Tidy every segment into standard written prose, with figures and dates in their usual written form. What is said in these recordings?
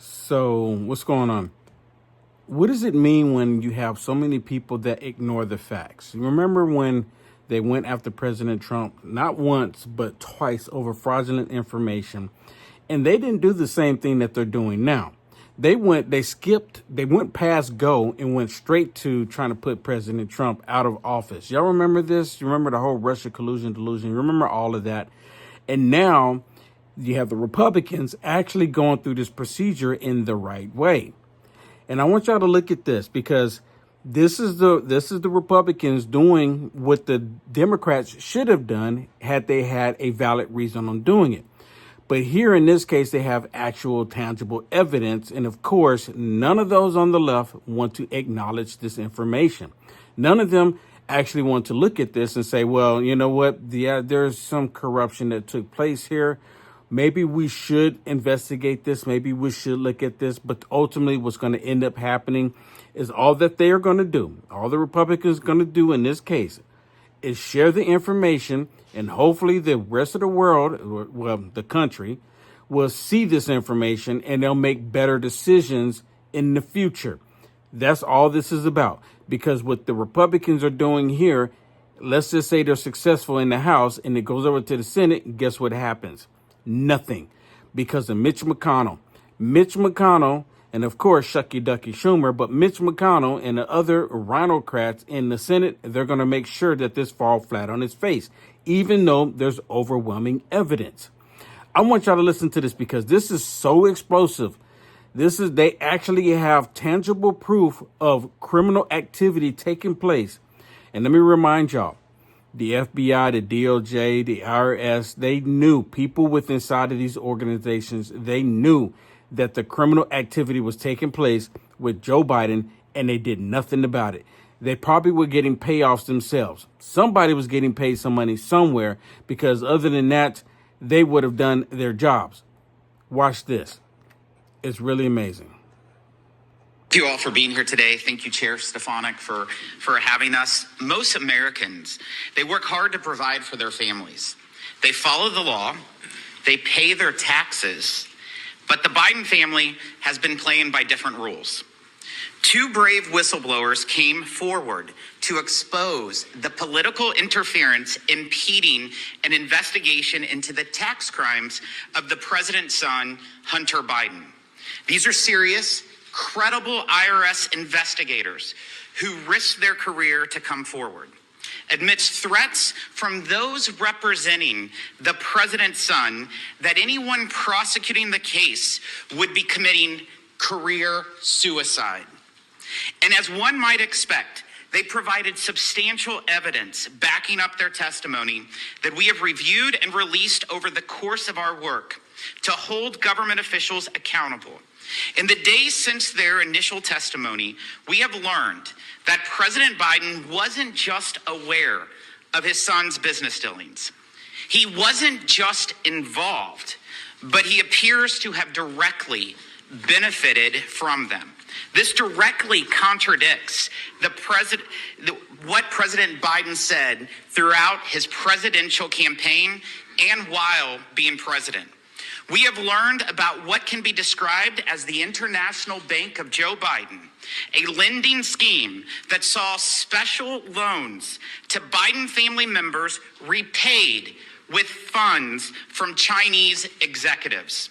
So, what's going on? What does it mean when you have so many people that ignore the facts? You remember when they went after President Trump, not once, but twice over fraudulent information, and they didn't do the same thing that they're doing now. They went past go and went straight to trying to put President Trump out of office. Y'all remember this? You remember the whole Russia collusion delusion? You remember all of that? And now you have the Republicans actually going through this procedure in the right way. And I want y'all to look at this because this is the Republicans doing what the Democrats should have done had they had a valid reason on doing it. But here in this case, they have actual tangible evidence. And of course, none of those on the left want to acknowledge this information. None of them actually want to look at this and say, well, you know what? Yeah, there's some corruption that took place here. Maybe we should investigate this. Maybe we should look at this. But ultimately, what's going to end up happening is all that they are going to do, all the Republicans are going to do in this case, is share the information, and hopefully the rest of the world, well, the country, will see this information and they'll make better decisions in the future. That's all this is about. Because what the Republicans are doing here, let's just say they're successful in the House and it goes over to the Senate, guess what happens? Nothing. Because of Mitch McConnell. Mitch McConnell, and of course, Shucky Ducky Schumer, but Mitch McConnell and the other rhinocrats in the Senate, they're going to make sure that this falls flat on its face, even though there's overwhelming evidence. I want y'all to listen to this because this is so explosive. They actually have tangible proof of criminal activity taking place. And let me remind y'all, the FBI, the DOJ, the IRS, they knew people within inside of these organizations, they knew that the criminal activity was taking place with Joe Biden and they did nothing about it. They probably were getting payoffs themselves. Somebody was getting paid some money somewhere because other than that, they would have done their jobs. Watch this. It's really amazing. Thank you all for being here today. Thank you, Chair Stefanik, for having us. Most Americans, they work hard to provide for their families. They follow the law. They pay their taxes. But the Biden family has been playing by different rules. Two brave whistleblowers came forward to expose the political interference impeding an investigation into the tax crimes of the president's son, Hunter Biden. These are serious, credible IRS investigators who risked their career to come forward. Amidst threats from those representing the president's son that anyone prosecuting the case would be committing career suicide. And as one might expect, they provided substantial evidence backing up their testimony that we have reviewed and released over the course of our work to hold government officials accountable. In the days since their initial testimony, we have learned that President Biden wasn't just aware of his son's business dealings. He wasn't just involved, but he appears to have directly benefited from them. This directly contradicts what President Biden said throughout his presidential campaign and while being president. We have learned about what can be described as the International Bank of Joe Biden, a lending scheme that saw special loans to Biden family members repaid with funds from Chinese executives.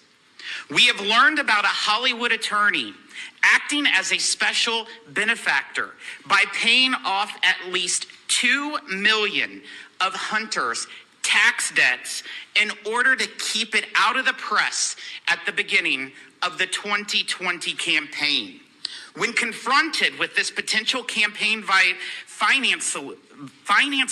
We have learned about a Hollywood attorney acting as a special benefactor by paying off at least $2 million of Hunter's tax debts in order to keep it out of the press at the beginning of the 2020 campaign. When confronted with this potential campaign finance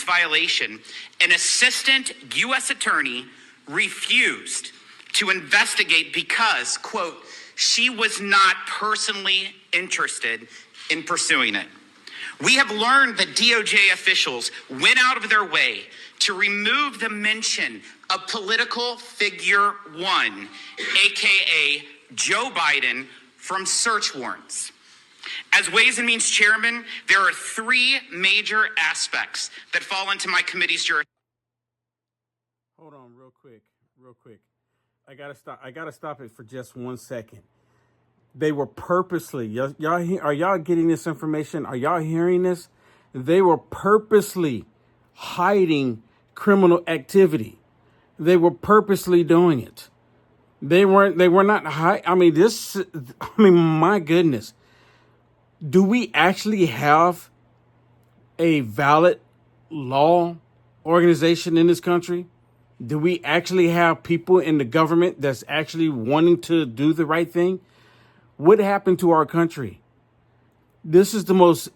violation, an assistant U.S. attorney refused to investigate because, quote, she was not personally interested in pursuing it. We have learned that DOJ officials went out of their way to remove the mention of political figure one, aka Joe Biden, from search warrants. As Ways and Means Chairman, there are three major aspects that fall into my committee's jurisdiction. Hold on real quick. I gotta stop it for just 1 second. They were purposely, are y'all getting this information? Are y'all hearing this? They were purposely hiding criminal activity. They were purposely doing it. They were not high. I mean, my goodness. Do we actually have a valid law organization in this country? Do we actually have people in the government that's actually wanting to do the right thing? What happened to our country? This is the most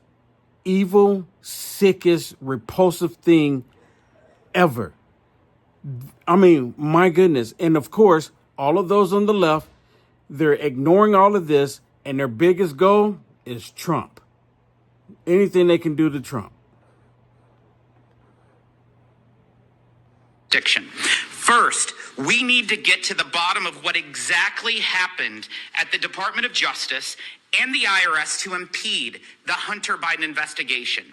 evil, sickest, repulsive thing ever. I mean, my goodness. And of course, all of those on the left, they're ignoring all of this, and their biggest goal is Trump. Anything they can do to Trump. First, we need to get to the bottom of what exactly happened at the Department of Justice and the IRS to impede the Hunter Biden investigation.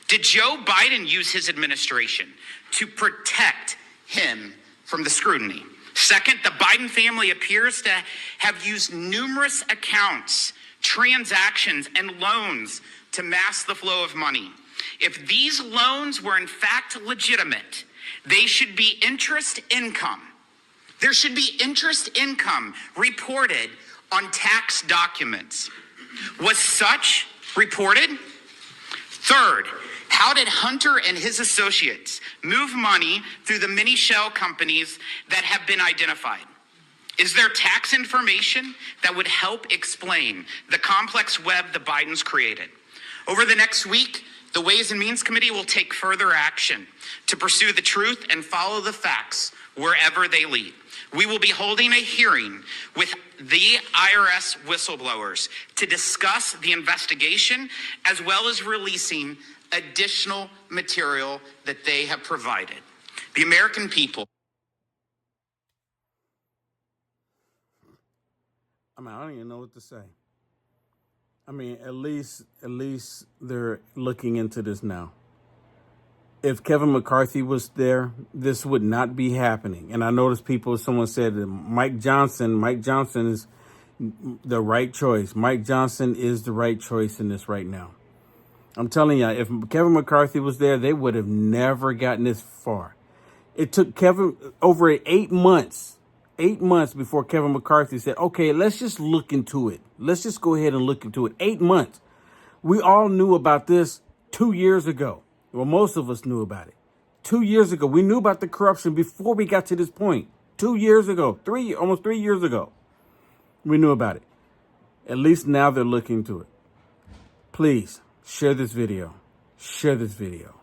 Did Joe Biden use his administration to protect him from the scrutiny? Second, the Biden family appears to have used numerous accounts, transactions, and loans to mask the flow of money. If these loans were in fact legitimate, they should be interest income. There should be interest income reported on tax documents. Was such reported? Third, how did Hunter and his associates move money through the many shell companies that have been identified? Is there tax information that would help explain the complex web the Bidens created? Over the next week, the Ways and Means Committee will take further action to pursue the truth and follow the facts wherever they lead. We will be holding a hearing with the IRS whistleblowers to discuss the investigation, as well as releasing additional material that they have provided. The American people. I mean, I don't even know what to say. I mean, at least they're looking into this now. If Kevin McCarthy was there, this would not be happening. And I noticed someone said that Mike Johnson is the right choice. Mike Johnson is the right choice in this right now. I'm telling you, if Kevin McCarthy was there, they would have never gotten this far. It took Kevin over 8 months before Kevin McCarthy said, okay, let's just look into it. Let's just go ahead and look into it. 8 months. We all knew about this 2 years ago. Well, most of us knew about it. 2 years ago, we knew about the corruption before we got to this point. 2 years ago, almost 3 years ago, we knew about it. At least now they're looking into it. Please share this video. Share this video.